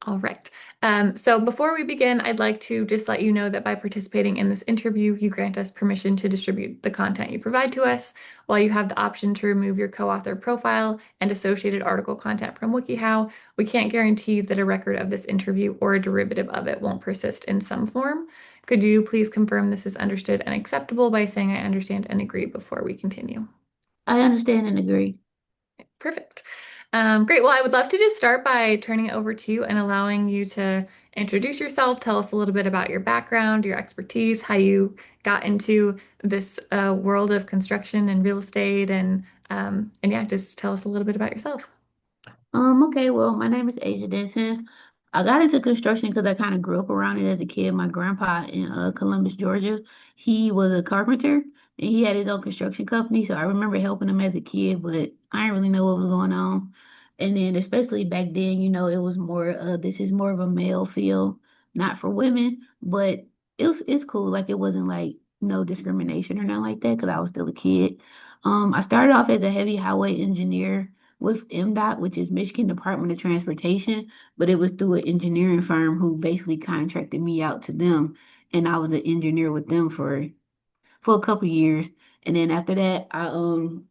All right. So before we begin, I'd like to just let you know that by participating in this interview, you grant us permission to distribute the content you provide to us. While you have the option to remove your co-author profile and associated article content from WikiHow, we can't guarantee that a record of this interview or a derivative of it won't persist in some form. Could you please confirm this is understood and acceptable by saying I understand and agree before we continue? I understand and agree. Perfect. Great. Well, I would love to just start by turning it over to you and allowing you to introduce yourself. Tell us a little bit about your background, your expertise, how you got into this world of construction and real estate, and yeah, just tell us a little bit about yourself. Okay, well, my name is Asia Denson. I got into construction because I kind of grew up around it as a kid. My grandpa in Columbus, Georgia, he was a carpenter and he had his own construction company. So I remember helping him as a kid, but I didn't really know what was going on. And then, especially back then, it was more, this is more of a male field, not for women, but it's cool. Like it wasn't like no discrimination or nothing like that because I was still a kid. I started off as a heavy highway engineer with MDOT, which is Michigan Department of Transportation, but it was through an engineering firm who basically contracted me out to them, and I was an engineer with them for a couple years. And then after that, I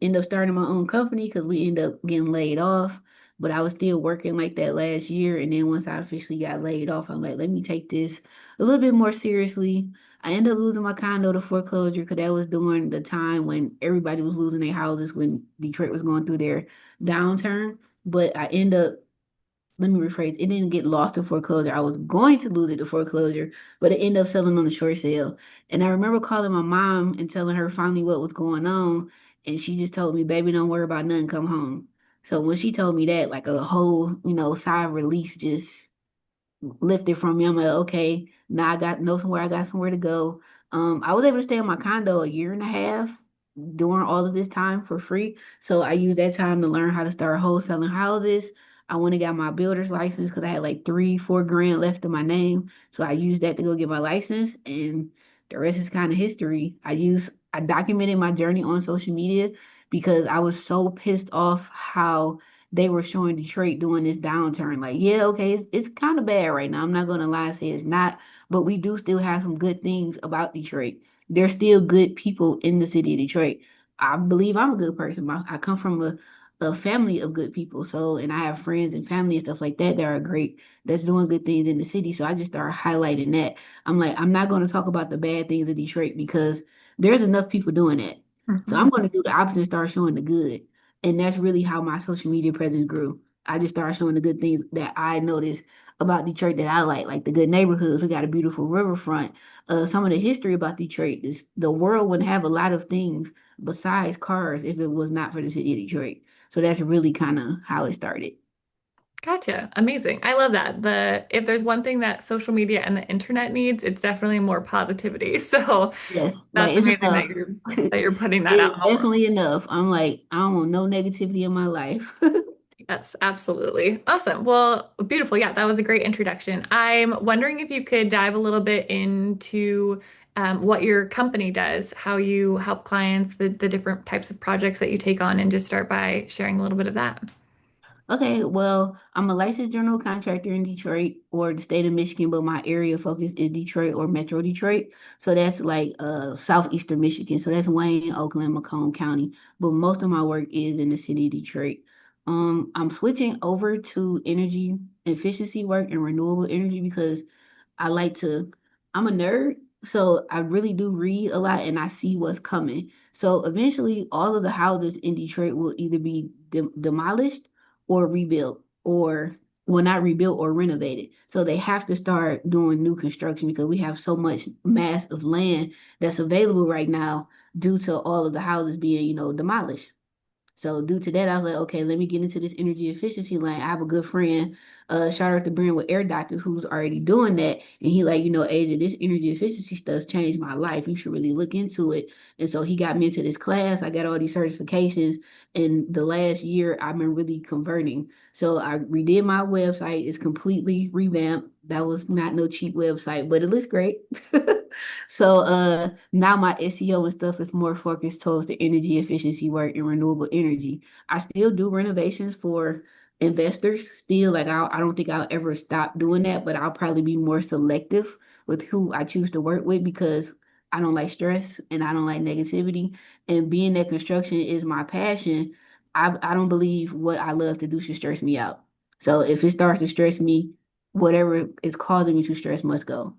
ended up starting my own company because we ended up getting laid off. But I was still working like that last year. And then once I officially got laid off, I'm like, let me take this a little bit more seriously. I ended up losing my condo to foreclosure because that was during the time when everybody was losing their houses when Detroit was going through their downturn. But I ended up let me rephrase, it didn't get lost to foreclosure. I was going to lose it to foreclosure, but it ended up selling on the short sale. And I remember calling my mom and telling her finally what was going on. And she just told me, baby, don't worry about nothing, come home. So when she told me that, like a whole, sigh of relief just lifted from me. I'm like, okay, now I got know somewhere, I got somewhere to go. I was able to stay in my condo a year and a half during all of this time for free. So I used that time to learn how to start wholesaling houses. I went and got my builder's license because I had like 3, 4 grand left in my name. So I used that to go get my license, and the rest is kind of history. I documented my journey on social media because I was so pissed off how they were showing Detroit doing this downturn. Like, yeah, okay, it's kind of bad right now. I'm not gonna lie and say it's not, but we do still have some good things about Detroit. There's still good people in the city of Detroit. I believe I'm a good person. I come from a family of good people. So, and I have friends and family and stuff like that that are great, that's doing good things in the city. So I just started highlighting that. I'm like, I'm not going to talk about the bad things of Detroit because there's enough people doing that. So Mhm. I'm going to do the opposite and start showing the good. And that's really how my social media presence grew. I just started showing the good things that I noticed about Detroit that I like the good neighborhoods. We got a beautiful riverfront. Some of the history about Detroit is the world wouldn't have a lot of things besides cars if it was not for the city of Detroit. So that's really kind of how it started. Gotcha. Amazing. I love that. If there's one thing that social media and the internet needs, it's definitely more positivity. So Yes, like that's it's amazing that enough. you're putting that out It's in the world. definitely enough. I'm like, I don't want no negativity in my life. Yes, absolutely. Awesome. Well, beautiful. Yeah, that was a great introduction. I'm wondering if you could dive a little bit into what your company does, how you help clients, the different types of projects that you take on, and just start by sharing a little bit of that. Okay, well, I'm a licensed general contractor in Detroit or the state of Michigan, but my area focus is Detroit or Metro Detroit. So that's like southeastern Michigan. So that's Wayne, Oakland, Macomb County. But most of my work is in the city of Detroit. I'm switching over to energy efficiency work and renewable energy because I like to, I'm a nerd, so I really do read a lot and I see what's coming. So eventually, all of the houses in Detroit will either be demolished or rebuilt, or well, not rebuilt or renovated. So they have to start doing new construction because we have so much mass of land that's available right now due to all of the houses being, demolished. So due to that, I was like, okay, let me get into this energy efficiency lane. I have a good friend, shout out to Brent with Air Doctor, who's already doing that. And he like, Asia, this energy efficiency stuff changed my life. You should really look into it. And so he got me into this class. I got all these certifications. And the last year I've been really converting. So I redid my website. It's completely revamped. That was not no cheap website, but it looks great. So now my SEO and stuff is more focused towards the energy efficiency work and renewable energy. I still do renovations for investors still. Like I don't think I'll ever stop doing that, but I'll probably be more selective with who I choose to work with because I don't like stress and I don't like negativity. And being that construction is my passion, I don't believe what I love to do should stress me out. So if it starts to stress me, whatever is causing me to stress must go.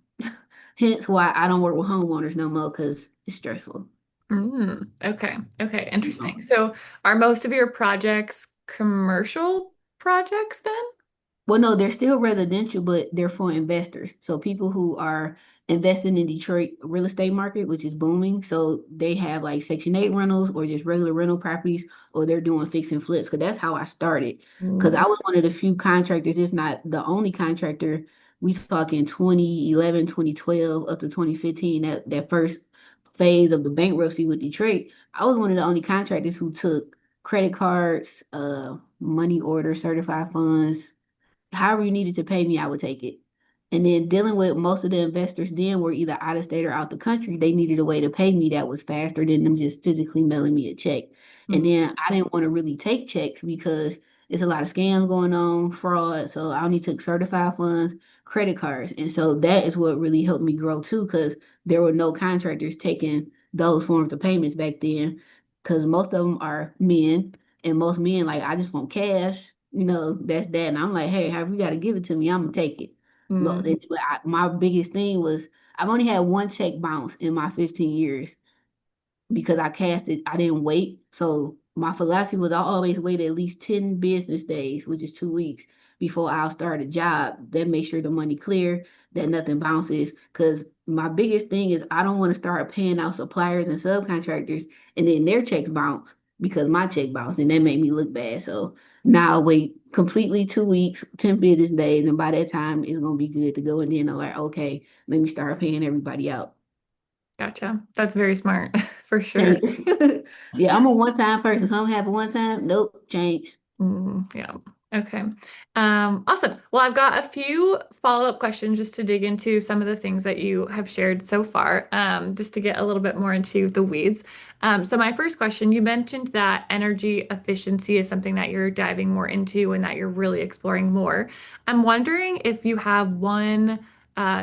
Hence why I don't work with homeowners no more because it's stressful. Okay. Okay. Interesting. You So are most of your projects commercial projects then? Well, no, they're still residential, but they're for investors. So people who are investing in Detroit real estate market, which is booming. So they have like Section 8 rentals or just regular rental properties, or they're doing fix and flips. Because that's how I started. Because I Mm, was one of the few contractors, if not the only contractor. We talking 2011, 2012 up to 2015, that first phase of the bankruptcy with Detroit. I was one of the only contractors who took credit cards, money order, certified funds, however you needed to pay me, I would take it. And then dealing with most of the investors then were either out of state or out the country. They needed a way to pay me that was faster than them just physically mailing me a check. And mm, then I didn't want to really take checks because it's a lot of scams going on, fraud. So I only took certified funds, credit cards. And so that is what really helped me grow too, because there were no contractors taking those forms of payments back then. Because most of them are men, and most men like, I just want cash. That's that. And I'm like, hey, however you got to give it to me, I'm gonna take it. Look, mm, my biggest thing was I've only had one check bounce in my 15 years because I cast it, I didn't wait. So my philosophy was I always wait at least 10 business days, which is 2 weeks, before I'll start a job. That makes sure the money clear, that nothing bounces. Because my biggest thing is I don't want to start paying out suppliers and subcontractors and then their checks bounce because my check bounced and that made me look bad. So now I wait completely 2 weeks, 10 business days, and by that time it's gonna be good to go. And then I'm like, okay, let me start paying everybody out. gotcha. That's very smart for sure. Thanks. Yeah, I'm a one-time person. Something happen one time, nope, change. Yeah. Okay. Awesome. Well, I've got a few follow-up questions just to dig into some of the things that you have shared so far, just to get a little bit more into the weeds. So my first question, you mentioned that energy efficiency is something that you're diving more into and that you're really exploring more. I'm wondering if you have one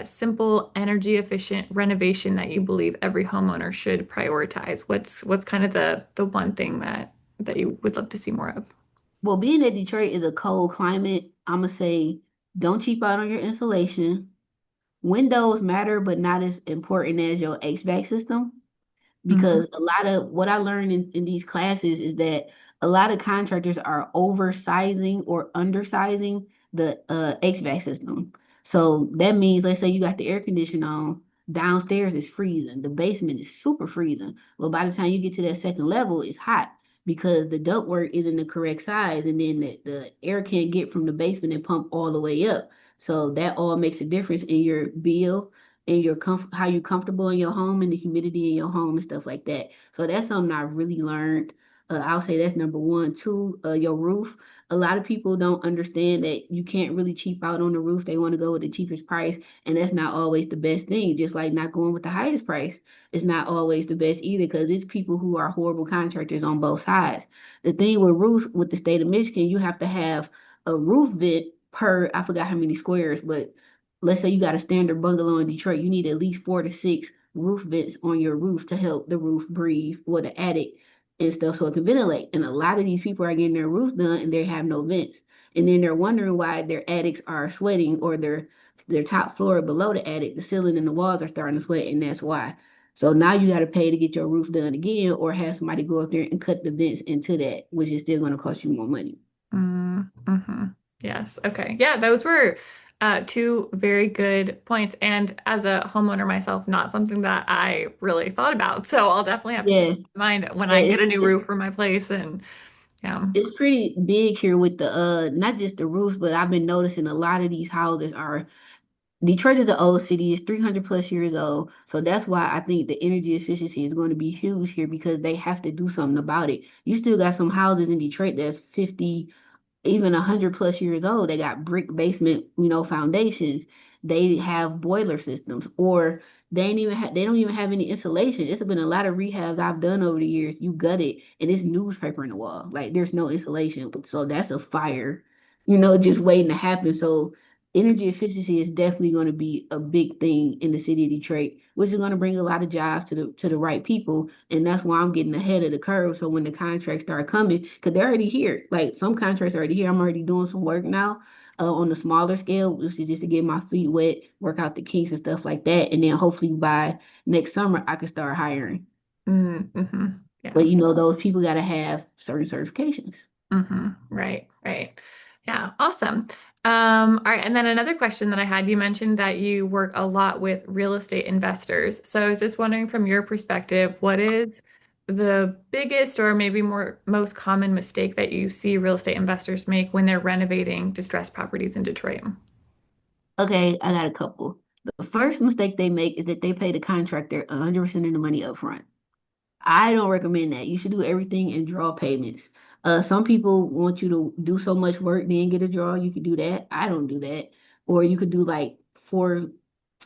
simple energy efficient renovation that you believe every homeowner should prioritize. What's kind of the one thing that you would love to see more of? Well, being that Detroit is a cold climate, I'm gonna say don't cheap out on your insulation. Windows matter, but not as important as your HVAC system. Mhm. Because a lot of what I learned in these classes is that a lot of contractors are oversizing or undersizing the HVAC system. So that means, let's say you got the air conditioner on, downstairs is freezing, the basement is super freezing. Well, by the time you get to that second level, it's hot because the ductwork isn't the correct size, and then the air can't get from the basement and pump all the way up. So that all makes a difference in your bill and how you comfortable in your home and the humidity in your home and stuff like that. So that's something I really learned. I'll say that's number one. Two, your roof. A lot of people don't understand that you can't really cheap out on the roof. They want to go with the cheapest price, and that's not always the best thing. Just like not going with the highest price is not always the best either, because it's people who are horrible contractors on both sides. The thing with roofs with the state of Michigan, you have to have a roof vent per, I forgot how many squares, but let's say you got a standard bungalow in Detroit, you need at least 4 to 6 roof vents on your roof to help the roof breathe or the attic and stuff so it can ventilate. And a lot of these people are getting their roofs done and they have no vents. And then they're wondering why their attics are sweating, or their top floor below the attic, the ceiling and the walls are starting to sweat, and that's why. So now you got to pay to get your roof done again, or have somebody go up there and cut the vents into that, which is still going to cost you more money. Mm-hmm. Yes. Okay. Yeah, those were two very good points. And as a homeowner myself, not something that I really thought about. So I'll definitely have to keep Yeah, in mind when yeah, I get a new roof for my place. And yeah. it's pretty big here with the not just the roofs, but I've been noticing a lot of these houses are, Detroit is an old city, it's 300 plus years old. So that's why I think the energy efficiency is going to be huge here, because they have to do something about it. You still got some houses in Detroit that's 50, even 100 plus years old. They got brick basement, foundations. They have boiler systems, or they don't even have any insulation. It's been a lot of rehabs I've done over the years. You gut it and it's newspaper in the wall. Like there's no insulation. So that's a fire. just waiting to happen. So energy efficiency is definitely going to be a big thing in the city of Detroit, which is going to bring a lot of jobs to the right people. And that's why I'm getting ahead of the curve. So when the contracts start coming, because they're already here, like some contracts are already here. I'm already doing some work now. On the smaller scale, which is just to get my feet wet, work out the kinks and stuff like that. And then hopefully by next summer, I can start hiring. Mm-hmm. But Yeah. those people got to have certain certifications. Mm-hmm. Right, right. Yeah, awesome. All right, and then another question that I had, you mentioned that you work a lot with real estate investors. So I was just wondering from your perspective, what is the biggest or maybe more most common mistake that you see real estate investors make when they're renovating distressed properties in Detroit? Okay, I got a couple. The first mistake they make is that they pay the contractor 100% of the money up front. I don't recommend that. You should do everything in draw payments. Some people want you to do so much work, then get a draw. You could do that. I don't do that. Or you could do like four,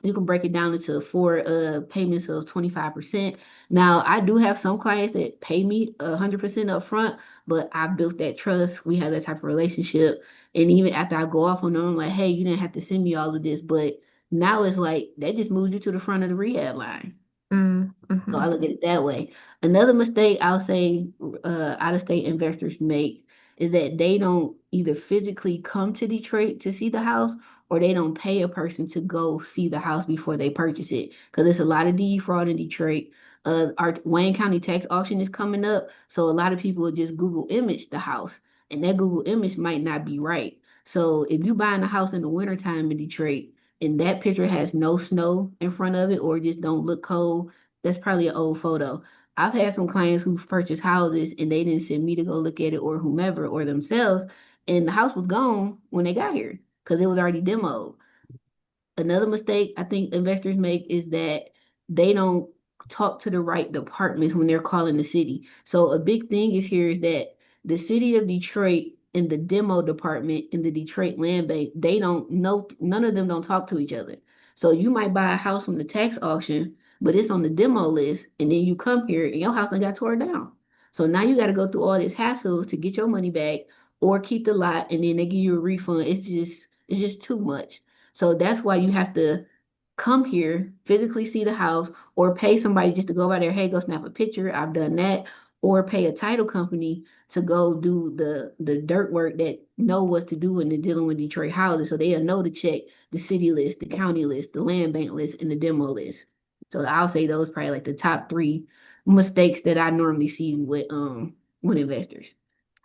you can break it down into four payments of 25%. Now, I do have some clients that pay me 100% up front, but I built that trust. We have that type of relationship. And even after I go off on them, I'm like, hey, you didn't have to send me all of this. But now it's like that just moves you to the front of the rehab line. So I Mm-hmm. look at it that way. Another mistake I'll say out-of-state investors make is that they don't either physically come to Detroit to see the house or they don't pay a person to go see the house before they purchase it. Because there's a lot of DE fraud in Detroit. Our Wayne County tax auction is coming up, so a lot of people will just Google image the house, and that Google image might not be right. So if you buying a house in the wintertime in Detroit and that picture has no snow in front of it or just don't look cold, that's probably an old photo. I've had some clients who've purchased houses and they didn't send me to go look at it or whomever or themselves, and the house was gone when they got here because it was already demoed. Another mistake I think investors make is that they don't talk to the right departments when they're calling the city. So a big thing is here is that the city of Detroit and the demo department in the Detroit land bank, they don't know, none of them don't talk to each other. So you might buy a house from the tax auction, but it's on the demo list, and then you come here and your house done got tore down. So now you got to go through all this hassle to get your money back or keep the lot, and then they give you a refund. It's just too much. So that's why you have to come here, physically see the house, or pay somebody just to go by there, hey, go snap a picture. I've done that. Or pay a title company to go do the dirt work that know what to do when they're dealing with Detroit houses. So they'll know to check the city list, the county list, the land bank list, and the demo list. So I'll say those probably like the top three mistakes that I normally see with investors.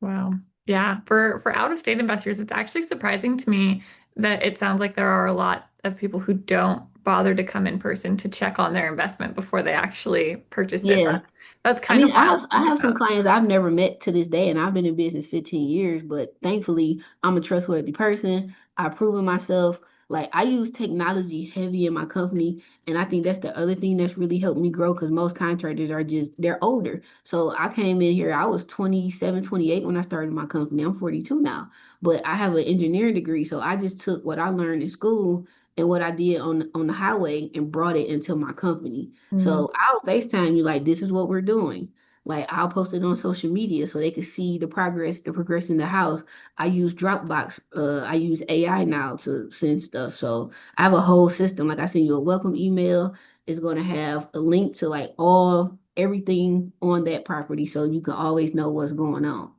Wow. Yeah, for out-of-state investors, it's actually surprising to me that it sounds like there are a lot of people who don't bother to come in person to check on their investment before they actually purchase it. Yeah. That's I kind of mean, I wild have to I think have some about. clients I've never met to this day, and I've been in business 15 years, but thankfully I'm a trustworthy person. I've proven myself. Like I use technology heavy in my company, and I think that's the other thing that's really helped me grow because most contractors are just they're older. So I came in here, I was 27, 28 when I started my company. I'm 42 now, but I have an engineering degree, so I just took what I learned in school and what I did on the highway and brought it into my company. Mm, So I'll FaceTime you like this is what we're doing. Like I'll post it on social media so they can see the progress, the progression in the house. I use Dropbox. I use AI now to send stuff. So I have a whole system. Like I send you a welcome email. It's going to have a link to like all everything on that property so you can always know what's going on.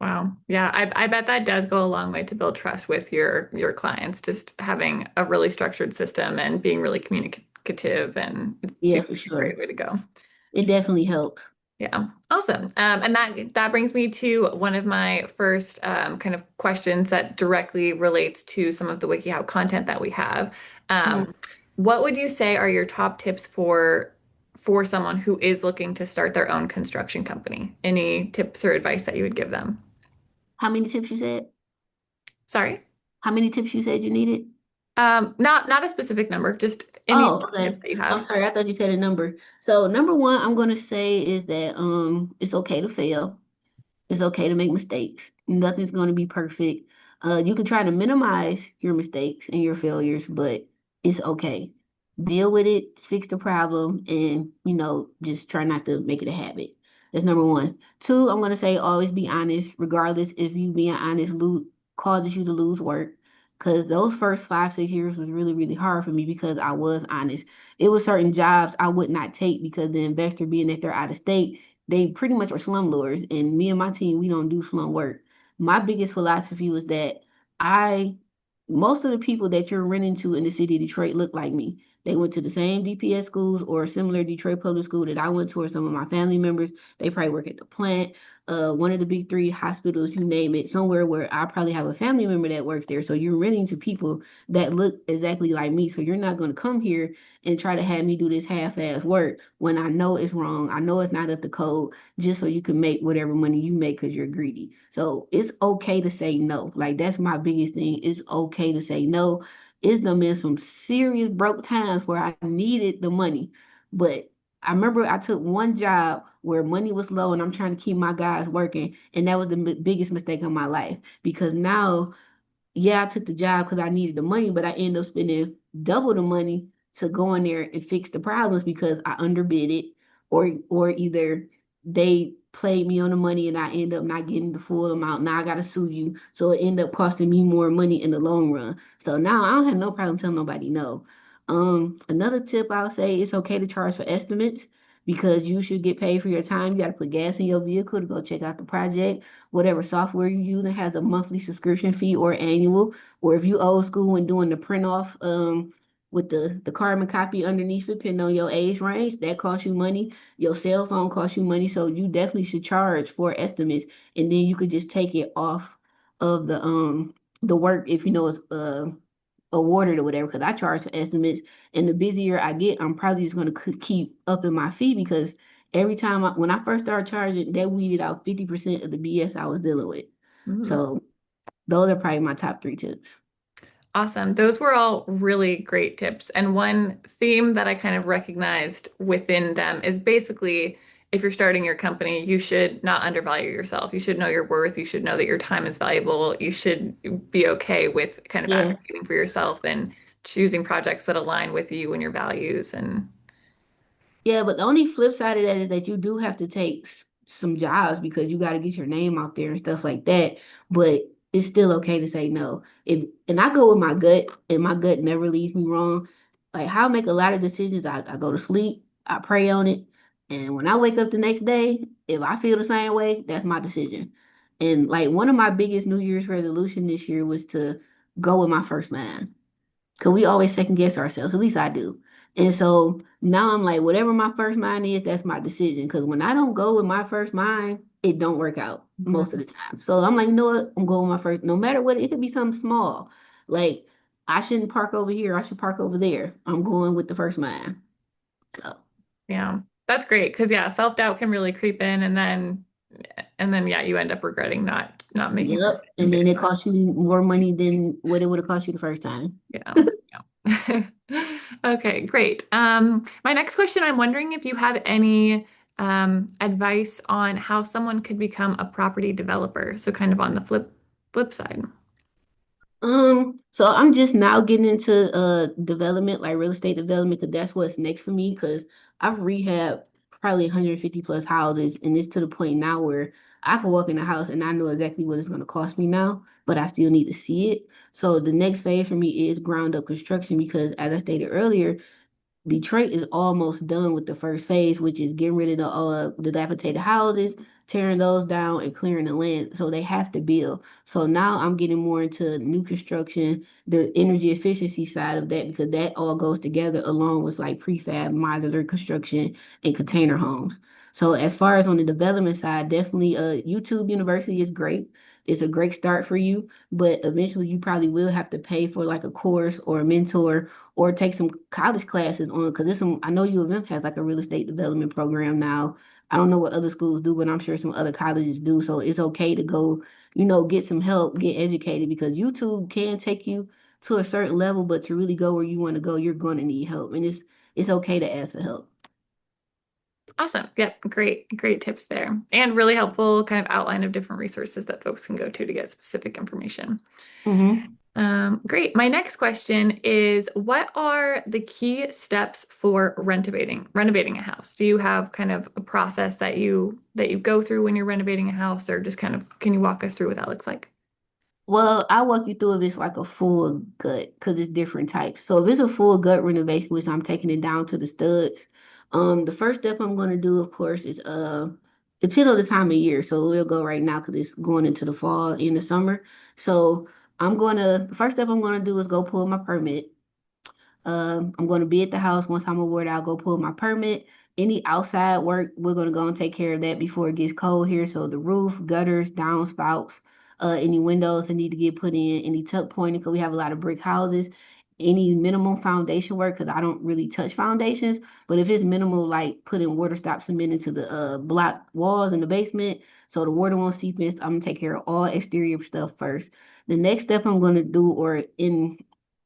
wow. Yeah, I bet that does go a long way to build trust with your clients, just having a really structured system and being really communicative, and it Yeah, seems for like a great sure. way to go. It definitely helps. Yeah, awesome. And that brings me to one of my first kind of questions that directly relates to some of the WikiHow content that we have. Mhm. What would you say are your top tips for someone who is looking to start their own construction company? Any tips or advice that you would give them? How many tips you said? Sorry. How many tips you said you needed? Not a specific number, just any Oh, tips okay. that you I'm have. sorry. I thought you said a number. So number one, I'm gonna say is that it's okay to fail. It's okay to make mistakes. Nothing's gonna be perfect. You can try to minimize your mistakes and your failures, but it's okay. Deal with it, fix the problem, and just try not to make it a habit. That's number one. Two, I'm gonna say always be honest, regardless if you being honest, causes you to lose work. Because those first 5, 6 years was really, really hard for me because I was honest. It was certain jobs I would not take because the investor being that they're out of state, they pretty much are slumlords. And me and my team, we don't do slum work. My biggest philosophy was that I, most of the people that you're renting to in the city of Detroit look like me. They went to the same DPS schools or similar Detroit public school that I went to, or some of my family members. They probably work at the plant, one of the big three hospitals, you name it, somewhere where I probably have a family member that works there. So you're renting to people that look exactly like me. So you're not going to come here and try to have me do this half-ass work when I know it's wrong. I know it's not up to code just so you can make whatever money you make because you're greedy. So it's okay to say no. Like that's my biggest thing. It's okay to say no. It's done been some serious broke times where I needed the money. But I remember I took one job where money was low and I'm trying to keep my guys working. And that was the biggest mistake of my life because now yeah, I took the job because I needed the money, but I ended up spending double the money to go in there and fix the problems because I underbid it, or either they played me on the money and I end up not getting the full amount. Now I gotta sue you, so it ended up costing me more money in the long run. So now I don't have no problem telling nobody no. Another tip I'll say it's okay to charge for estimates because you should get paid for your time. You got to put gas in your vehicle to go check out the project. Whatever software you're using has a monthly subscription fee or annual. Or if you old school and doing the print off with the carbon copy underneath it, depending on your age range, that costs you money. Your cell phone costs you money. So you definitely should charge for estimates. And then you could just take it off of the work if you know it's awarded or whatever, because I charge for estimates. And the busier I get, I'm probably just going to keep upping my fee because every time when I first started charging, that weeded out 50% of the BS I was dealing with. Ooh. So those are probably my top three tips. Awesome. Those were all really great tips. And one theme that I kind of recognized within them is basically if you're starting your company, you should not undervalue yourself. You should know your worth. You should know that your time is valuable. You should be okay with kind of Yeah. advocating for yourself and choosing projects that align with you and your values. And Yeah, but the only flip side of that is that you do have to take some jobs because you got to get your name out there and stuff like that. But it's still okay to say no. If and I go with my gut, and my gut never leads me wrong. Like how I make a lot of decisions, I go to sleep, I pray on it, and when I wake up the next day, if I feel the same way, that's my decision. And like one of my biggest New Year's resolution this year was to go with my first mind. Cause we always second guess ourselves. At least I do. And so now I'm like, whatever my first mind is, that's my decision. Cause when I don't go with my first mind, it don't work out most of the time. So I'm like, you know what? I'm going with my first, no matter what, it could be something small. Like I shouldn't park over here. I should park over there. I'm going with the first mind. So, yeah, that's great because yeah, self-doubt can really creep in and then yeah, you end up regretting not making the yep. decision And then based it on costs you more money than what it would have cost you the first time. yeah. Yeah. Okay, great. My next question, I'm wondering if you have any advice on how someone could become a property developer. So kind of on the flip side. So I'm just now getting into development, like real estate development, because that's what's next for me. Because I've rehabbed probably 150 plus houses, and it's to the point now where I can walk in the house and I know exactly what it's going to cost me now, but I still need to see it. So the next phase for me is ground up construction because, as I stated earlier, Detroit is almost done with the first phase, which is getting rid of the dilapidated houses, tearing those down, and clearing the land. So they have to build. So now I'm getting more into new construction, the energy efficiency side of that, because that all goes together along with like prefab, modular construction, and container homes. So as far as on the development side, definitely YouTube University is great. It's a great start for you, but eventually you probably will have to pay for like a course or a mentor or take some college classes on because this some I know U of M has like a real estate development program now. I don't know what other schools do, but I'm sure some other colleges do. So it's okay to go, get some help, get educated because YouTube can take you to a certain level, but to really go where you want to go, you're going to need help, and it's okay to ask for help. Awesome. Yep. Great tips there. And really helpful kind of outline of different resources that folks can go to get specific information. Hmm. Great. My next question is, what are the key steps for renovating a house? Do you have kind of a process that you go through when you're renovating a house, or just kind of can you walk us through what that looks like? Well, I'll walk you through if it's like a full gut because it's different types. So if it's a full gut renovation, which I'm taking it down to the studs, the first step I'm going to do, of course, is depend on the time of year. So we'll go right now because it's going into the fall in the summer. So the first step I'm going to do is go pull my permit. I'm going to be at the house. Once I'm awarded, I'll go pull my permit. Any outside work, we're going to go and take care of that before it gets cold here. So the roof, gutters, downspouts, any windows that need to get put in, any tuck pointing, because we have a lot of brick houses. Any minimum foundation work, because I don't really touch foundations. But if it's minimal, like putting water stop cement into the block walls in the basement, so the water won't seep in, I'm gonna take care of all exterior stuff first. The next step I'm gonna do, or in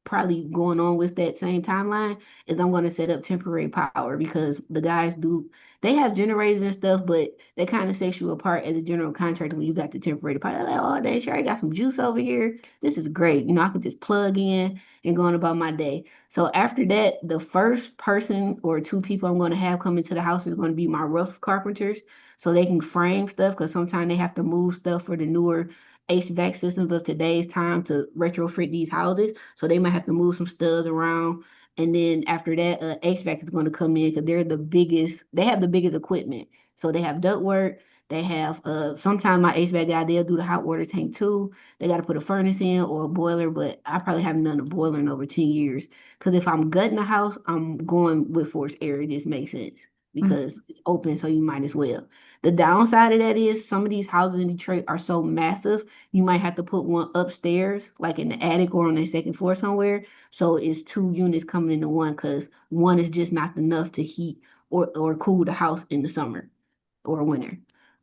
probably going on with that same timeline, is I'm going to set up temporary power because the guys do, they have generators and stuff, but they kind of set you apart as a general contractor when you got the temporary power. They're like, oh, they sure I got some juice over here. This is great. I could just plug in and go on about my day. So after that, the first person or two people I'm going to have come into the house is going to be my rough carpenters so they can frame stuff because sometimes they have to move stuff for the newer HVAC systems of today's time to retrofit these houses. So they might have to move some studs around. And then after that, HVAC is going to come in because they have the biggest equipment. So they have ductwork. They have sometimes my HVAC guy, they'll do the hot water tank too. They got to put a furnace in or a boiler, but I probably haven't done a boiler in over 10 years. Because if I'm gutting the house, I'm going with forced air. It just makes sense because it's open, so you might as well. The downside of that is some of these houses in Detroit are so massive you might have to put one upstairs, like in the attic or on the second floor somewhere. So it's two units coming into one because one is just not enough to heat or cool the house in the summer or winter.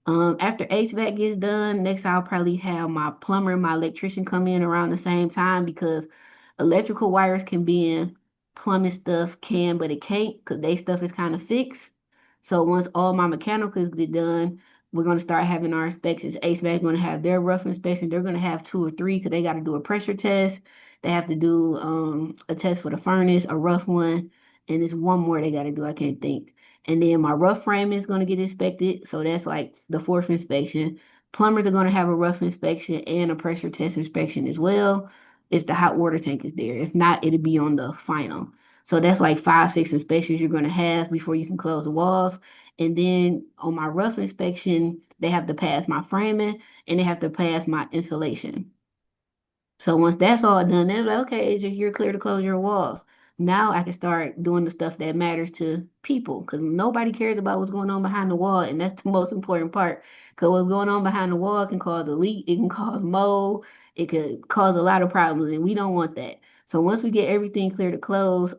After HVAC gets done, next I'll probably have my plumber and my electrician come in around the same time because electrical wires can be in, plumbing stuff can, but it can't because they stuff is kind of fixed. So once all my mechanicals get done, we're going to start having our inspections. HVAC going to have their rough inspection. They're going to have two or three because they got to do a pressure test. They have to do a test for the furnace, a rough one, and there's one more they got to do. I can't think. And then my rough frame is going to get inspected. So that's like the fourth inspection. Plumbers are going to have a rough inspection and a pressure test inspection as well if the hot water tank is there. If not, it'll be on the final. So that's like five, six inspections you're going to have before you can close the walls. And then on my rough inspection, they have to pass my framing and they have to pass my insulation. So once that's all done, they're like, okay, you're clear to close your walls. Now I can start doing the stuff that matters to people because nobody cares about what's going on behind the wall. And that's the most important part. Because what's going on behind the wall can cause a leak, it can cause mold, it could cause a lot of problems, and we don't want that. So once we get everything clear to close,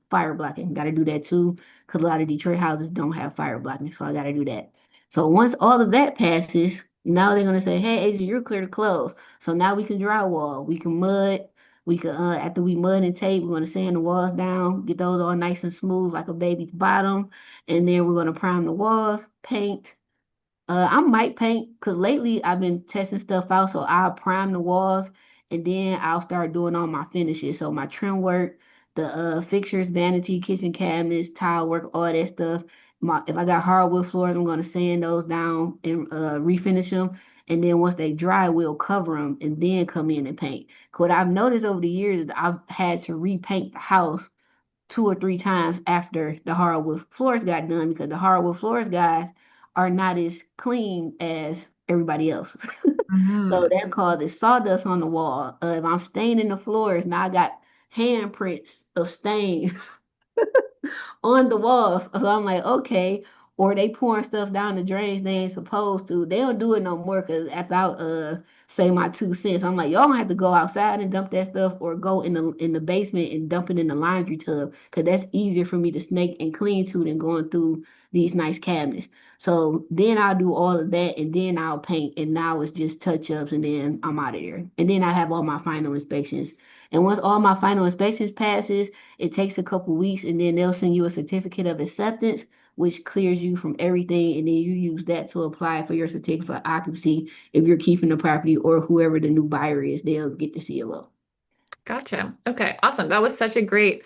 fire blocking, got to do that too because a lot of Detroit houses don't have fire blocking, so I got to do that. So once all of that passes, now they're gonna say, hey, Asia, you're clear to close. So now we can drywall, we can mud, we can after we mud and tape, we're gonna sand the walls down, get those all nice and smooth like a baby's bottom, and then we're gonna prime the walls, paint. I might paint because lately I've been testing stuff out. So I'll prime the walls and then I'll start doing all my finishes. So my trim work, the fixtures, vanity, kitchen cabinets, tile work, all that stuff. If I got hardwood floors, I'm gonna sand those down and refinish them. And then once they dry, we'll cover them and then come in and paint. 'Cause what I've noticed over the years is I've had to repaint the house two or three times after the hardwood floors got done because the hardwood floors guys are not as clean as everybody else. So Mm-hmm. that causes sawdust on the wall. If I'm staining the floors, now I got handprints of stains on the walls. So I'm like, okay. Or they pouring stuff down the drains they ain't supposed to. They don't do it no more because after I say my 2 cents, I'm like, y'all don't have to go outside and dump that stuff or go in the basement and dump it in the laundry tub because that's easier for me to snake and clean to than going through these nice cabinets. So then I'll do all of that and then I'll paint and now it's just touch ups and then I'm out of there. And then I have all my final inspections. And once all my final inspections passes, it takes a couple weeks and then they'll send you a certificate of acceptance, which clears you from everything. And then you use that to apply for your certificate of occupancy if you're keeping the property or whoever the new buyer is, they'll get the COO. Gotcha. Okay, awesome. That was such a great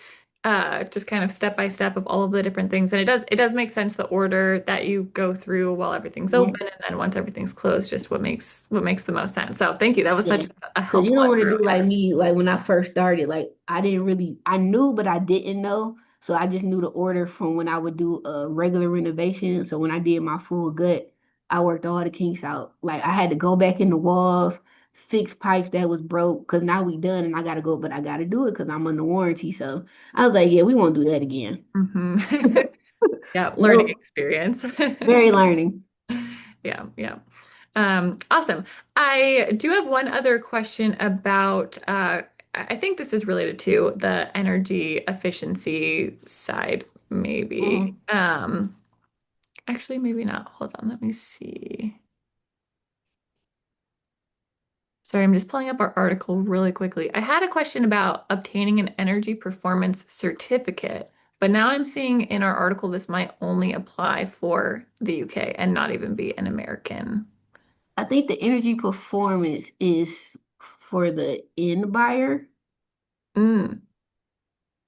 just kind of step by step of all of the different things. And it does make sense the order that you go through while everything's open, and then once everything's closed, just what makes the most sense. So thank you. That was Yeah. such a Cause you helpful don't want to do information. like me, like when I first started, like I didn't really, I knew, but I didn't know. So I just knew the order from when I would do a regular renovation. So when I did my full gut, I worked all the kinks out. Like I had to go back in the walls, fix pipes that was broke. Cause now we done and I gotta go, but I gotta do it cause I'm under warranty. So I was like, yeah, we won't do that again. Hmm. Yeah, learning No, experience. very learning. Yeah, yeah. Awesome. I do have one other question about, I think this is related to the energy efficiency side, maybe. Mhm. Actually, maybe not. Hold on, let me see. Sorry, I'm just pulling up our article really quickly. I had a question about obtaining an energy performance certificate, but now I'm seeing in our article this might only apply for the UK and not even be an American. I think the energy performance is for the end buyer. Mm,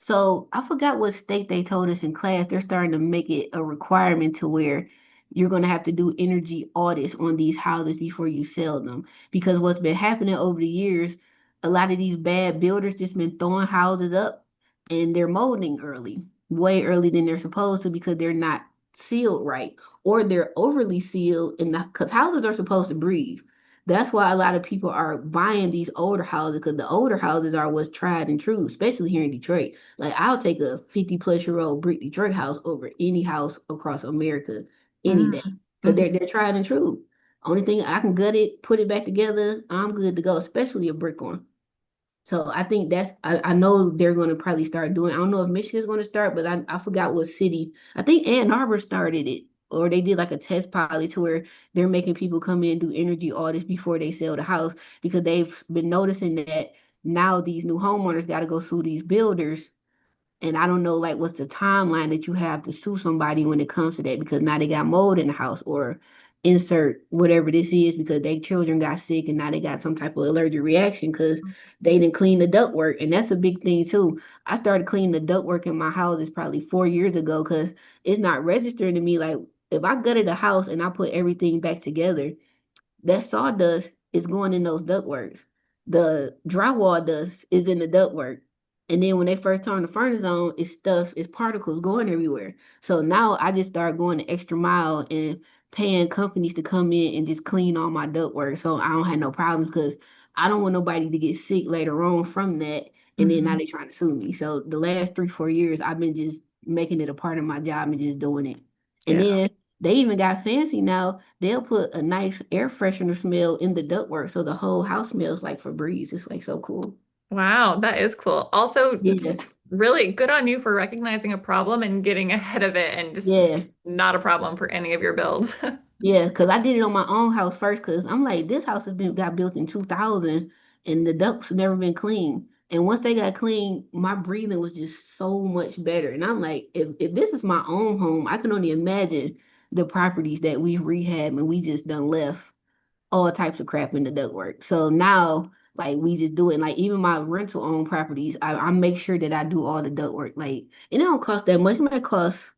So I forgot what state they told us in class. They're starting to make it a requirement to where you're going to have to do energy audits on these houses before you sell them. Because what's been happening over the years, a lot of these bad builders just been throwing houses up and they're molding early, way early than they're supposed to because they're not sealed right or they're overly sealed and because houses are supposed to breathe. That's why a lot of people are buying these older houses because the older houses are what's tried and true, especially here in Detroit. Like I'll take a 50-plus-year-old brick Detroit house over any house across America any day. mm, Because mhm. they're tried and true. Only thing I can gut it, put it back together, I'm good to go, especially a brick one. So I think I know they're gonna probably start doing. I don't know if Michigan's gonna start, but I forgot what city. I think Ann Arbor started it, or they did like a test pilot to where they're making people come in and do energy audits before they sell the house because they've been noticing that now these new homeowners got to go sue these builders and I don't know like what's the timeline that you have to sue somebody when it comes to that because now they got mold in the house or insert whatever this is because their children got sick and now they got some type of allergic reaction because they didn't clean the ductwork. And that's a big thing too. I started cleaning the ductwork in my houses probably 4 years ago because it's not registering to me like if I gutted a house and I put everything back together that sawdust is going in those ductworks. The drywall dust is in the ductwork. And then when they first turn the furnace on, it's stuff, it's particles going everywhere. So now I just start going the extra mile and paying companies to come in and just clean all my ductwork so I don't have no problems because I don't want nobody to get sick later on from that. And then now Mhm. they're trying to sue me. So the last 3, 4 years, I've been just making it a part of my job and just doing it. And Yeah. then they even got fancy now. They'll put a nice air freshener smell in the ductwork so the whole house smells like Febreze. It's like so cool. Wow, that is cool. Also, Yeah, really good on you for recognizing a problem and getting ahead of it and just yeah, not a problem for any of your builds. yeah. Because I did it on my own house first. Because I'm like, this house has been got built in 2000, and the ducts never been clean. And once they got clean, my breathing was just so much better. And I'm like, if this is my own home, I can only imagine the properties that we've rehabbed and we just done left all types of crap in the ductwork. So now, like we just do it. Like even my rental owned properties, I make sure that I do all the ductwork. Like and it don't cost that much. It might cost.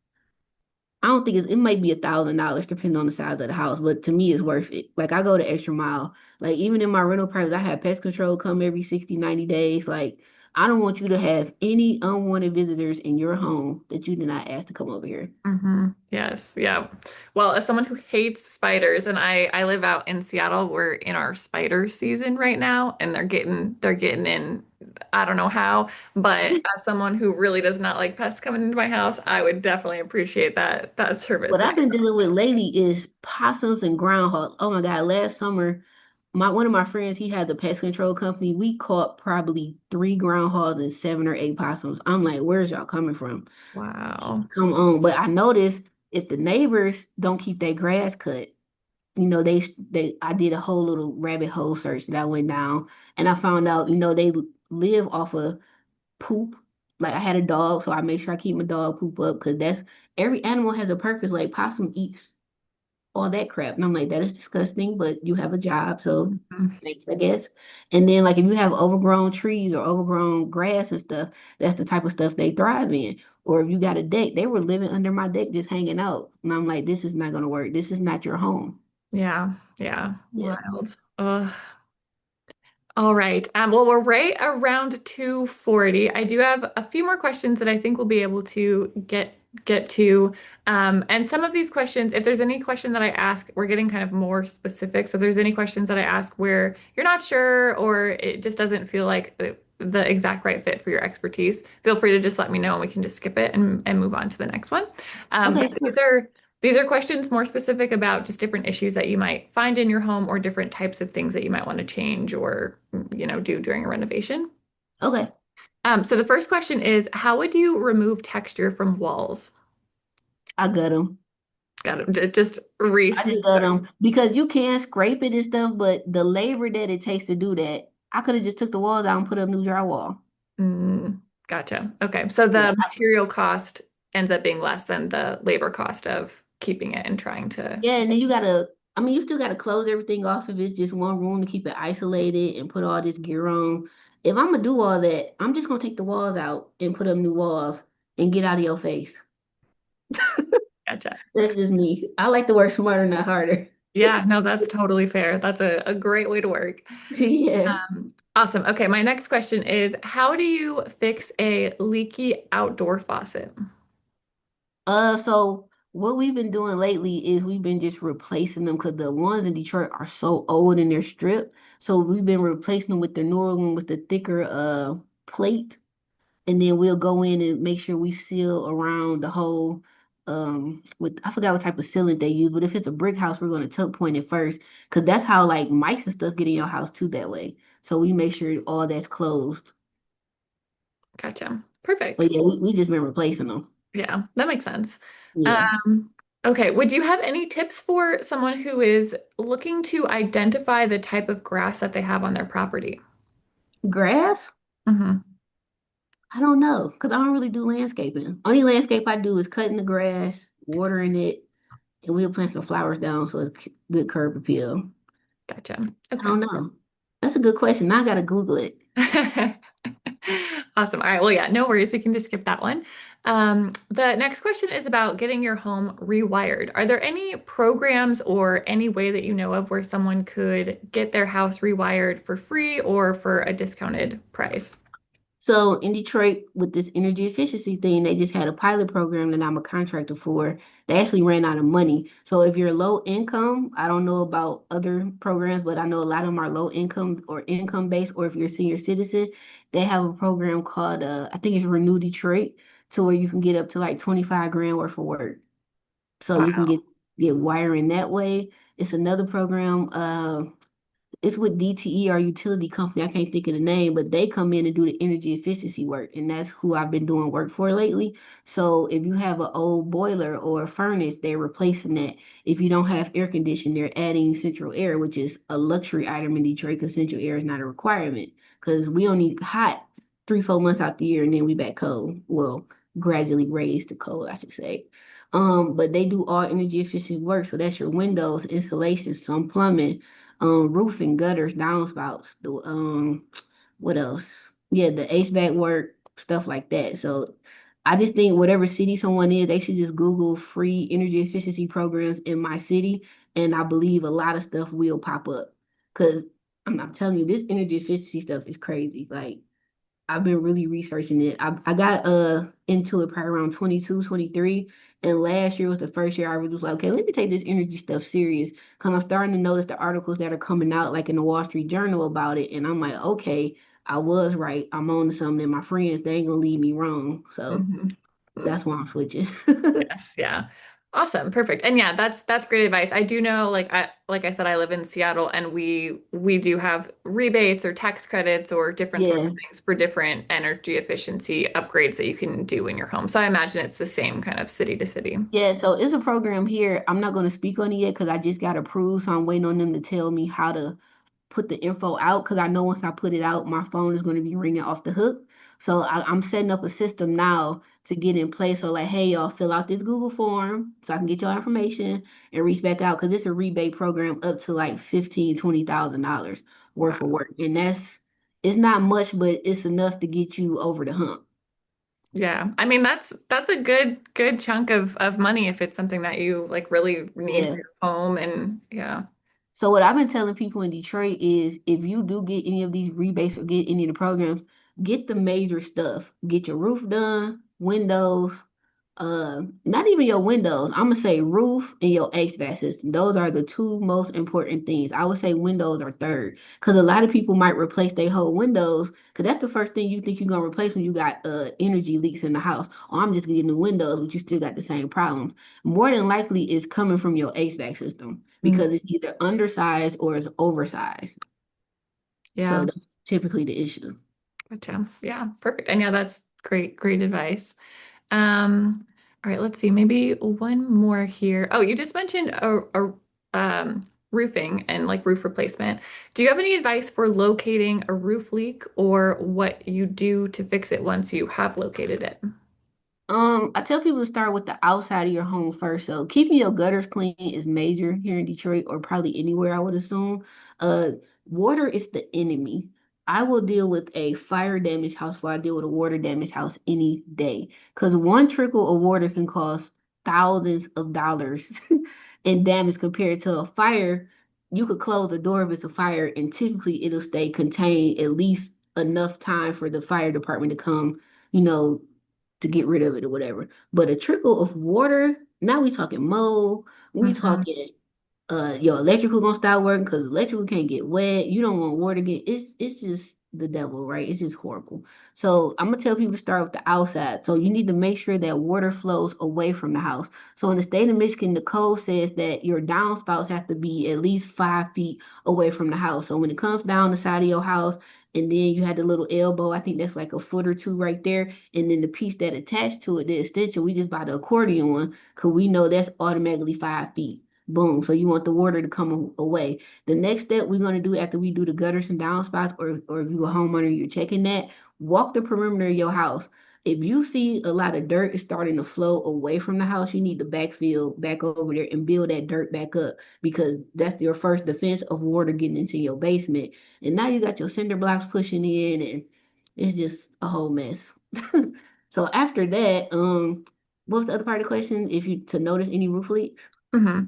I don't think it might be $1,000 depending on the size of the house, but to me it's worth it. Like I go the extra mile. Like even in my rental properties, I have pest control come every 60, 90 days. Like I don't want you to have any unwanted visitors in your home that you did not ask to come over here. Yes, yeah. Well, as someone who hates spiders, and I live out in Seattle, we're in our spider season right now, and they're getting in. I don't know how, but as someone who really does not like pests coming into my house, I would definitely appreciate that service What that I've been dealing with lately is possums and groundhog. Oh my God, last summer, my one of my friends, he had the pest control company. We caught probably 3 groundhogs and 7 or 8 possums. I'm like, where's y'all coming from? Wow. Come on. But I noticed if the neighbors don't keep their grass cut, they I did a whole little rabbit hole search that I went down and I found out, they live off of poop. Like I had a dog, so I make sure I keep my dog poop up because that's every animal has a purpose. Like possum eats. all that crap. And I'm like, that is disgusting, but you have a job, so Mhm. thanks, I guess. And then like if you have overgrown trees or overgrown grass and stuff, that's the type of stuff they thrive in. Or if you got a deck, they were living under my deck just hanging out. And I'm like, this is not gonna work. This is not your home. Yeah, yeah, Yeah. wild. Ugh. All right. Well, we're right around 2:40. I do have a few more questions that I think we'll be able to get to. And some of these questions, if there's any question that I ask, we're getting kind of more specific. So if there's any questions that I ask where you're not sure or it just doesn't feel like the exact right fit for your expertise, feel free to just let me know and we can just skip it and move on to the next one. But Okay, these sure. are these are questions more specific about just different issues that you might find in your home or different types of things that you might want to change or, do during a renovation. Okay. So the first question is, how would you remove texture from walls? I gut them. Got it. Just re I just gut them because you can scrape it and stuff, but the labor that it takes to do that, I could have just took the walls out and put up new drywall. Gotcha. Okay. So Yeah. the material cost ends up being less than the labor cost of keeping it and trying to. Yeah, and then you gotta, I mean, you still gotta close everything off if it's just one room to keep it isolated and put all this gear on. If I'm gonna do all that, I'm just gonna take the walls out and put up new walls and get out of your face. Gotcha. That's just me. I like to work smarter, not harder. Yeah, no, that's totally fair. That's a great way to work. Yeah. Awesome. Okay, my next question is, how do you fix a leaky outdoor faucet? So what we've been doing lately is we've been just replacing them because the ones in Detroit are so old and they're stripped. So we've been replacing them with the newer one with the thicker plate. And then we'll go in and make sure we seal around the whole with I forgot what type of sealant they use, but if it's a brick house, we're gonna tuck point it first because that's how like mice and stuff get in your house too that way. So we make sure all that's closed. Gotcha. Perfect. But yeah, we just been replacing them. Yeah, that makes sense. Yeah. Um, okay, would you have any tips for someone who is looking to identify the type of grass that they have on their property? Grass? Hmm. I don't know because I don't really do landscaping. Only landscape I do is cutting the grass, watering it, and we'll plant some flowers down so it's good curb appeal. Gotcha. I Okay. don't know. That's a good question. Now I gotta Google it. Awesome. All right. Well, yeah, no worries. We can just skip that one. The next question is about getting your home rewired. Are there any programs or any way that you know of where someone could get their house rewired for free or for a discounted price? So in Detroit, with this energy efficiency thing, they just had a pilot program that I'm a contractor for. They actually ran out of money. So if you're low income, I don't know about other programs, but I know a lot of them are low income or income based, or if you're a senior citizen, they have a program called I think it's Renew Detroit, to where you can get up to like 25 grand worth of work. So you can Wow. get wiring that way. It's another program. It's with DTE, our utility company. I can't think of the name, but they come in and do the energy efficiency work, and that's who I've been doing work for lately. So if you have an old boiler or a furnace, they're replacing that. If you don't have air conditioning, they're adding central air, which is a luxury item in Detroit because central air is not a requirement. Because we only hot 3, 4 months out the year, and then we back cold. Well, gradually raised to cold, I should say. But they do all energy efficiency work, so that's your windows, insulation, some plumbing, roofing, gutters, downspouts, the what else? Yeah, the HVAC work, stuff like that. So I just think whatever city someone is, they should just Google free energy efficiency programs in my city, and I believe a lot of stuff will pop up. Cause I'm not telling you, this energy efficiency stuff is crazy. Like I've been really researching it. I got into it probably around 22, 23. And last year was the first year I was like, okay, let me take this energy stuff serious. Cause I'm starting to notice the articles that are coming out like in the Wall Street Journal about it. And I'm like, okay, I was right. I'm on to something and my friends, they ain't gonna lead me wrong. So Mhm. that's why I'm switching. Yes, yeah. Awesome. Perfect. And yeah, that's great advice. I do know like I said I live in Seattle and we do have rebates or tax credits or different sorts Yeah. of things for different energy efficiency upgrades that you can do in your home. So I imagine it's the same kind of city to city. Yeah, so it's a program here. I'm not going to speak on it yet because I just got approved. So I'm waiting on them to tell me how to put the info out because I know once I put it out, my phone is going to be ringing off the hook. So I'm setting up a system now to get in place. So like, hey, y'all, fill out this Google form so I can get your information and reach back out because it's a rebate program up to like 15, $20,000 worth of Wow. work, and it's not much, but it's enough to get you over the hump. Yeah. I mean, that's a good chunk of money if it's something that you like really need for Yeah. your home and yeah. So what I've been telling people in Detroit is if you do get any of these rebates or get any of the programs, get the major stuff. Get your roof done, windows, not even your windows. I'm gonna say roof and your HVAC system. Those are the two most important things. I would say windows are third because a lot of people might replace their whole windows because that's the first thing you think you're gonna replace when you got energy leaks in the house. Or I'm just getting new windows, but you still got the same problems. More than likely, it's coming from your HVAC system Mhm. because it's either undersized or it's oversized. So Yeah. that's typically the issue. Gotcha. Yeah. Perfect. And yeah, that's great advice. All right, let's see. Maybe one more here. Oh, you just mentioned roofing and like roof replacement. Do you have any advice for locating a roof leak or what you do to fix it once you have located it? I tell people to start with the outside of your home first. So keeping your gutters clean is major here in Detroit or probably anywhere, I would assume. Uh, Water is the enemy. I will deal with a fire damaged house before I deal with a water damaged house any day. Because one trickle of water can cost thousands of dollars in damage compared to a fire. You could close the door if it's a fire, and typically it'll stay contained at least enough time for the fire department to come, you know, to get rid of it or whatever. But a trickle of water, now we talking mold, we Mhm. talking your electrical gonna start working because electrical can't get wet. You don't want water to get it's just the devil, right? It's just horrible. So I'm gonna tell people to start with the outside. So you need to make sure that water flows away from the house. So in the state of Michigan, the code says that your downspouts have to be at least 5 feet away from the house. So when it comes down the side of your house, and then you had the little elbow, I think that's like a foot or two right there. And then the piece that attached to it, the extension, we just buy the accordion one because we know that's automatically 5 feet. Boom. So you want the water to come away. The next step we're going to do after we do the gutters and downspouts, or if you're a homeowner, you're checking that, walk the perimeter of your house. If you see a lot of dirt is starting to flow away from the house, you need to backfill back over there and build that dirt back up because that's your first defense of water getting into your basement. And now you got your cinder blocks pushing in, and it's just a whole mess. So after that, what was the other part of the question? If you to notice any roof leaks?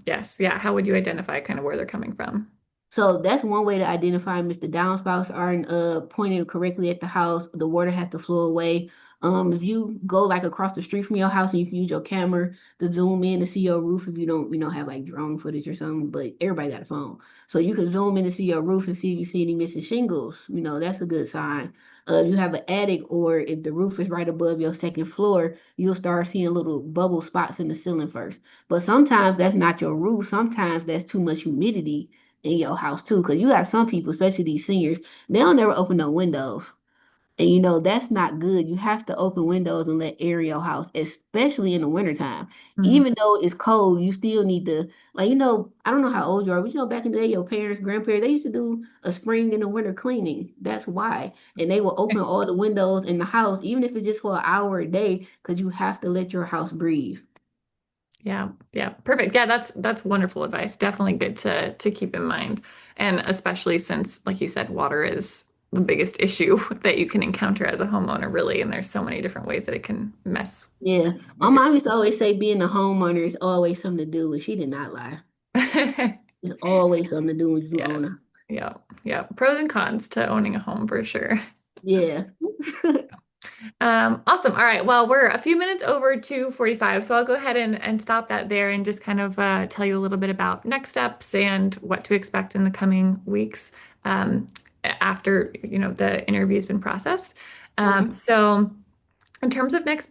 Yes. Yeah. How would you identify kind of where they're coming from? So that's one way to identify them if the downspouts aren't pointed correctly at the house, the water has to flow away. If you go like across the street from your house and you can use your camera to zoom in to see your roof if you don't, have like drone footage or something, but everybody got a phone. So you can zoom in to see your roof and see if you see any missing shingles. That's a good sign. If you have an attic or if the roof is right above your second floor, you'll start seeing little bubble spots in the ceiling first. But sometimes that's not your roof. Sometimes that's too much humidity in your house too, because you got some people, especially these seniors, they don't never open no windows. And that's not good. You have to open windows and let air in your house, especially in the wintertime. Mhm. Even though it's cold, you still need to, like, I don't know how old you are, but back in the day, your parents, grandparents, they used to do a spring and a winter cleaning. That's why. And they will open all the windows in the house, even if it's just for an hour a day, because you have to let your house breathe. Yeah, yeah, perfect. Yeah, that's wonderful advice. Definitely good to keep in mind. And especially since, like you said, water is the biggest issue that you can encounter as a homeowner, really. And there's so many different ways that it can mess Yeah. My with your mom used to always say being a homeowner is always something to do, and she did not lie. It's always something to do when you own Yes. a. Yeah. Yeah. Pros and cons to owning a home for sure. Yeah. Awesome. All right. Well, we're a few minutes over to 45, so I'll go ahead and stop that there and just kind of tell you a little bit about next steps and what to expect in the coming weeks after, the interview's been processed. Mhm. So in terms of next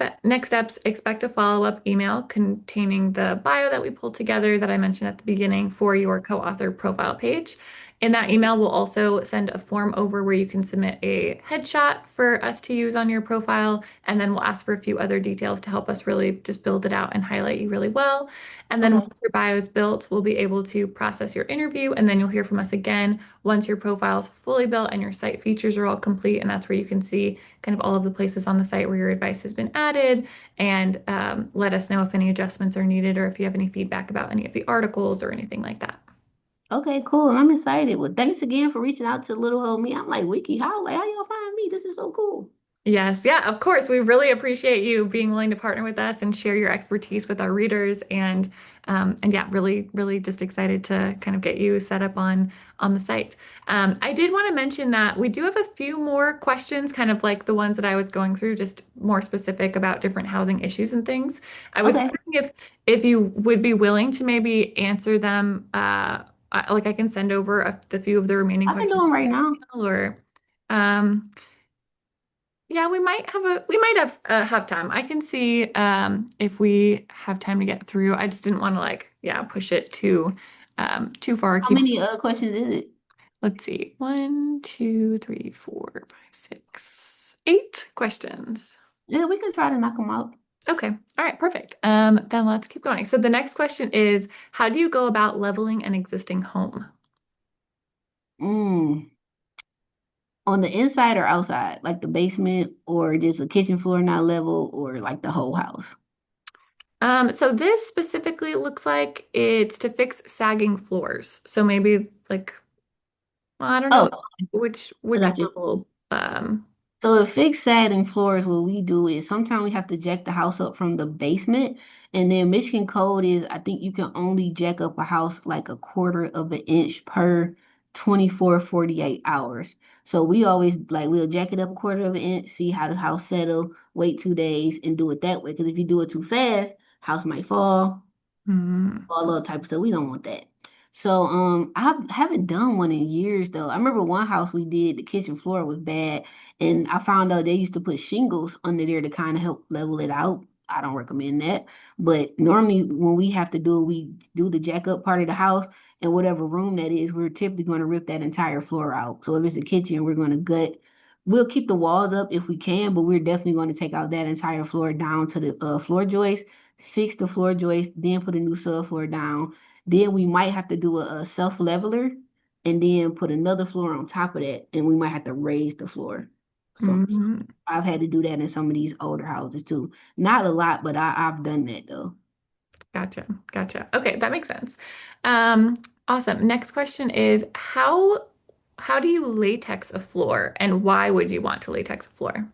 steps, expect a follow-up email containing the bio that we pulled together that I mentioned at the beginning for your co-author profile page. In that email, we'll also send a form over where you can submit a headshot for us to use on your profile. And then we'll ask for a few other details to help us really just build it out and highlight you really well. And then Okay. once your bio is built, we'll be able to process your interview. And then you'll hear from us again once your profile is fully built and your site features are all complete. And that's where you can see kind of all of the places on the site where your advice has been added and let us know if any adjustments are needed or if you have any feedback about any of the articles or anything like that. Okay, cool. I'm excited. Well, thanks again for reaching out to little old me. I'm like, Wiki, how y'all find me? This is so cool. Yes, yeah, of course. We really appreciate you being willing to partner with us and share your expertise with our readers, and yeah, really just excited to kind of get you set up on the site. I did want to mention that we do have a few more questions, kind of like the ones that I was going through, just more specific about different housing issues and things. I was Okay, wondering if you would be willing to maybe answer them. Like I can send over the few of the remaining I can do questions them via right now. email, or. Um, yeah, we might have time. I can see if we have time to get through. I just didn't want to like push it too far. How Keep many questions is it? let's see. One, two, three, four, five, six, eight questions. Yeah, we can try to knock them out. Okay. All right, perfect. Then let's keep going. So the next question is, how do you go about leveling an existing home? Mm. On the inside or outside, like the basement or just a kitchen floor not level or like the whole house? So this specifically looks like it's to fix sagging floors. So maybe like well, I don't know Oh, which I which got you. level. So to fix sagging floors, what we do is sometimes we have to jack the house up from the basement, and then Michigan code is I think you can only jack up a house like a quarter of an inch per 48 hours. So we always like we'll jack it up a quarter of an inch, see how the house settle, wait 2 days, and do it that way. Because if you do it too fast, house might fall, Hmm. all other type of stuff. We don't want that. So I haven't done one in years though. I remember one house we did, the kitchen floor was bad, and I found out they used to put shingles under there to kind of help level it out. I don't recommend that. But normally when we have to do it, we do the jack up part of the house and whatever room that is, we're typically going to rip that entire floor out. So if it's the kitchen, we're going to gut. We'll keep the walls up if we can, but we're definitely going to take out that entire floor down to the floor joist, fix the floor joist, then put a new subfloor down. Then we might have to do a self leveler and then put another floor on top of that. And we might have to raise the floor. So Hmm. I've had to do that in some of these older houses too. Not a lot, but I've done that though. Gotcha. Okay, that makes sense. Um, awesome. Next question is how do you latex a floor and why would you want to latex a floor?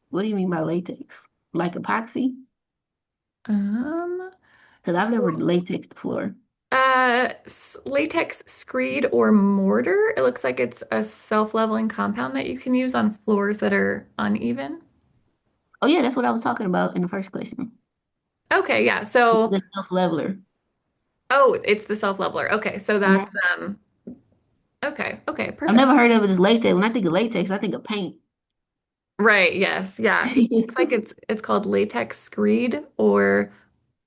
What do you mean by latex? Like epoxy? Um, Because I've never latexed the floor. Latex screed or mortar. It looks like it's a self-leveling compound that you can use on floors that are uneven. Oh yeah, that's what I was talking about in the first question. Okay, yeah. So, The self leveler. oh, it's the self-leveler. Okay, so that's Mhm. okay, I've perfect. never heard of it as latex. When I think of latex, I think of paint. Right, yes, yeah. It looks like it's called latex screed or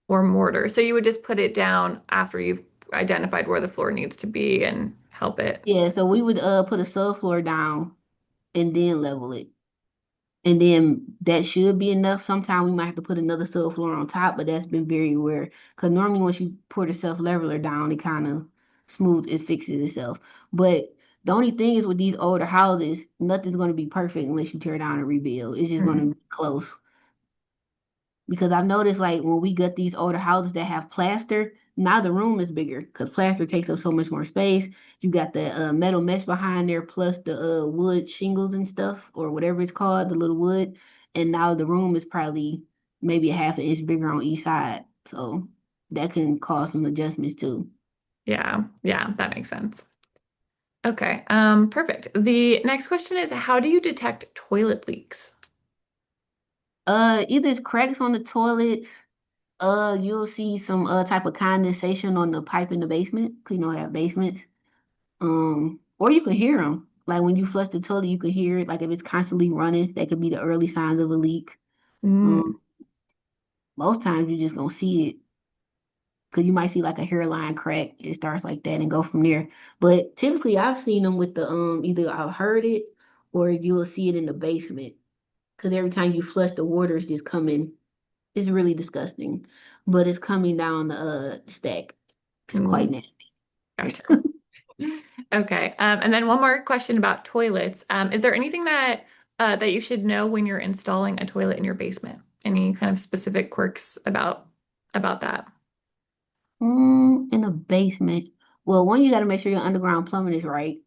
mortar. So you would just put it down after you've identified where the floor needs to be and help it. Yeah, so we would put a subfloor down and then level it. And then that should be enough. Sometimes we might have to put another subfloor on top, but that's been very rare. Because normally once you put a self leveler down, it kind of it fixes itself. But the only thing is with these older houses, nothing's going to be perfect unless you tear down and rebuild. It's just going to Mm. be close. Because I've noticed like when we get these older houses that have plaster, now the room is bigger because plaster takes up so much more space. You got the metal mesh behind there plus the wood shingles and stuff or whatever it's called, the little wood. And now the room is probably maybe a half an inch bigger on each side. So that can cause some adjustments too. Yeah, that makes sense. Okay, perfect. The next question is how do you detect toilet leaks? Either it's cracks on the toilets, you'll see some type of condensation on the pipe in the basement. 'Cause you know, have basements. Or you can hear them. Like when you flush the toilet, you can hear it. Like if it's constantly running, that could be the early signs of a leak. Um, Mm, most times you just gonna see it. because you might see like a hairline crack. It starts like that and go from there. But typically, I've seen them with the either I've heard it or you will see it in the basement. Because every time you flush, the water is just coming. It's really disgusting, but it's coming down the stack. It's quite Mm, nasty. gotcha. Okay. And then one more question about toilets. Is there anything that you should know when you're installing a toilet in your basement? Any kind of specific quirks about that? In a basement. Well, one, you got to make sure your underground plumbing is right.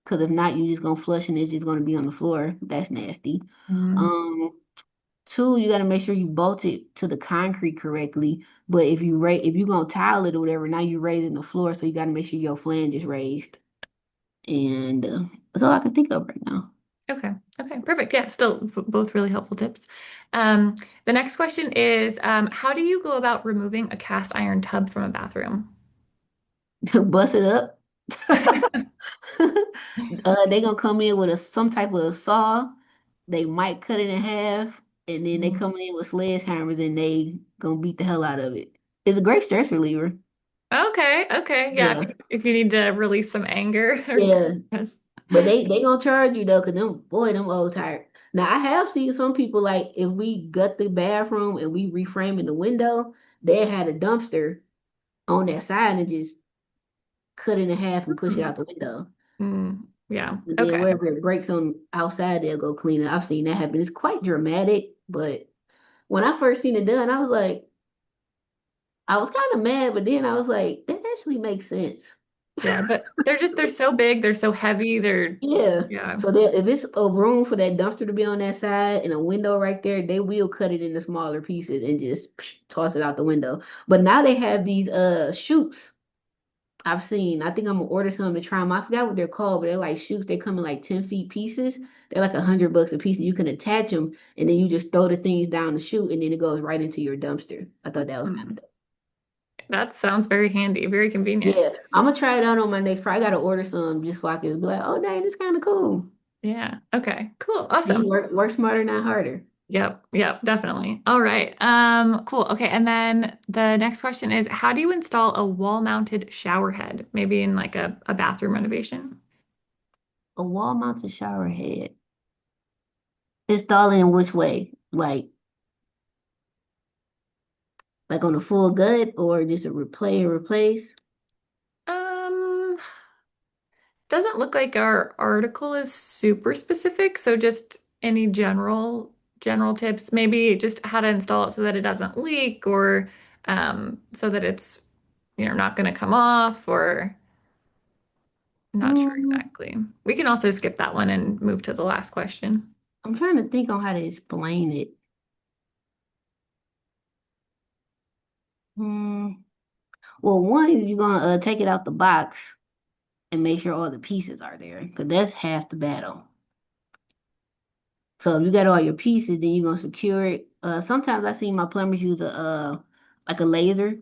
Because if not, you're just gonna flush and it's just gonna be on the floor. That's nasty. Mm, Um, Two, you got to make sure you bolt it to the concrete correctly. But if you gonna tile it or whatever, now you're raising the floor, so you got to make sure your flange is raised. And that's all I can think of right now. okay. Okay. Perfect. Yeah. Still both really helpful tips. The next question is, how do you go about removing a cast iron tub from a bathroom? Bust it up. They gonna come in with some type of saw. They might cut it in half, and then they Mm. coming in with sledgehammers and they gonna beat the hell out of it. It's a great stress reliever. Okay. Okay. Yeah. Yeah, If you need to release some anger or some yeah. stress. But they gonna charge you though, cause them old tired. Now I have seen some people like if we gut the bathroom and we reframing the window, they had a dumpster on that side and just cut it in half and push it Hmm. out the window. Mm, yeah. And then Okay. wherever it breaks on outside, they'll go clean it. I've seen that happen. It's quite dramatic, but when I first seen it done, I was kind of mad, but then I was like, that actually makes sense. Yeah, but they're so big, they're so heavy, Yeah. yeah. So that if it's a room for that dumpster to be on that side and a window right there, they will cut it into smaller pieces and just toss it out the window. But now they have these chutes. I've seen. I think I'm gonna order some to try them. I forgot what they're called, but they're like chutes. They come in like 10 feet pieces. They're like $100 a piece. You can attach them and then you just throw the things down the chute and then it goes right into your dumpster. I thought that was kind of Mm. dope. That sounds very handy, very convenient. Yeah, I'm gonna try it out on my next. I gotta order some just so I can be like, oh dang, this kind of cool. Yeah. Okay. Cool. See, Awesome. work smarter, not harder. Yep. Yep. Definitely. All right. Cool. Okay. And then the next question is, how do you install a wall-mounted shower head, maybe in like a bathroom renovation? A wall mounted shower head. Install it in which way? Like on a full gut or just a replace? Um, doesn't look like our article is super specific, so just any general tips, maybe just how to install it so that it doesn't leak or so that it's not going to come off or not sure Mm, exactly. We can also skip that one and move to the last question. I'm trying to think on how to explain it. Hmm. Well, one, you're gonna take it out the box and make sure all the pieces are there, because that's half the battle. So if you got all your pieces, then you're gonna secure it. Sometimes I see my plumbers use a like a laser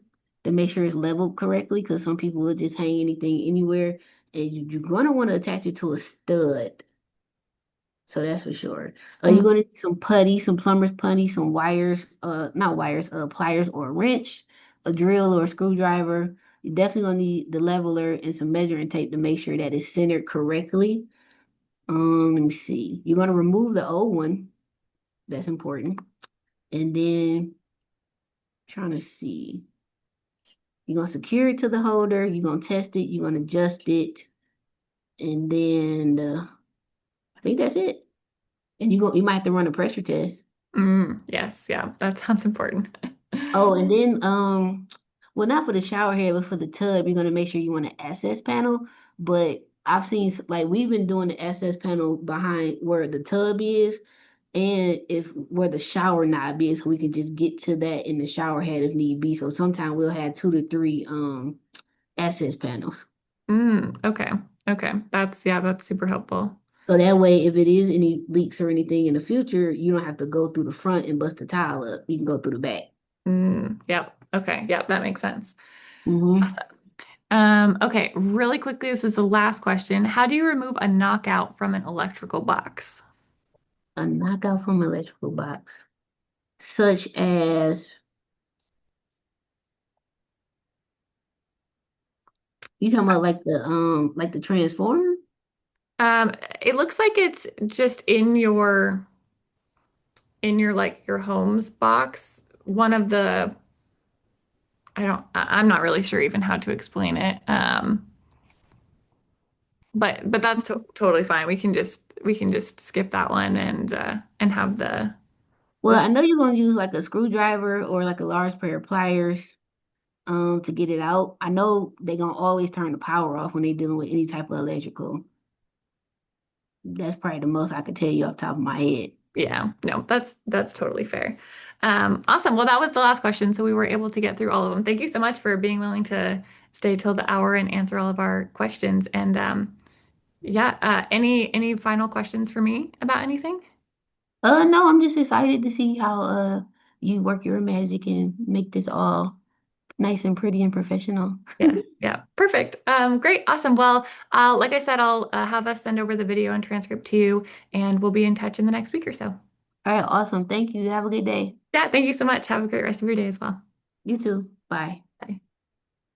to make sure it's leveled correctly, because some people will just hang anything anywhere, and you're gonna want to attach it to a stud. So that's for sure. You're Mm, gonna need some putty, some plumber's putty, some wires, not wires, pliers or a wrench, a drill or a screwdriver. You're definitely gonna need the leveler and some measuring tape to make sure that it's centered correctly. Let me see. You're gonna remove the old one. That's important. And then trying to see. You're gonna secure it to the holder. You're gonna test it. You're gonna adjust it, and then I think that's it. And you might have to run a pressure test. yes, yeah, that sounds important. Oh, and then well, not for the shower head, but for the tub, you're gonna make sure you want an access panel. But I've seen like we've been doing the access panel behind where the tub is, and if where the shower knob is, so we can just get to that in the shower head if need be. So sometimes we'll have 2 to 3 access panels. Okay. Okay. That's super helpful. So that way, if it is any leaks or anything in the future, you don't have to go through the front and bust the tile up. You can go through the back. Yep. Okay. Yep, that makes sense. Hmm. Awesome. Okay, really quickly, this is the last question. How do you remove a knockout from an electrical box? A knockout from electrical box, such as You talking about like the transformer? Um, it looks like it's just in your like your homes box. One of the I'm not really sure even how to explain it. But that's totally fine. We can just skip that one and have Well, the I know you're gonna use like a screwdriver or like a large pair of pliers to get it out. I know they're gonna always turn the power off when they're dealing with any type of electrical. That's probably the most I could tell you off the top of my head. Yeah, no, that's totally fair. Awesome. Well, that was the last question, so we were able to get through all of them. Thank you so much for being willing to stay till the hour and answer all of our questions. And yeah, any final questions for me about anything? No, I'm just excited to see how you work your magic and make this all nice and pretty and professional. Yes, yeah, perfect. Great, awesome. Well, like I said, I'll have us send over the video and transcript to you, and we'll be in touch in the next week or so. All right, awesome. Thank you. Have a good day. Yeah, thank you so much. Have a great rest of your day as well. You too. Bye. Bye.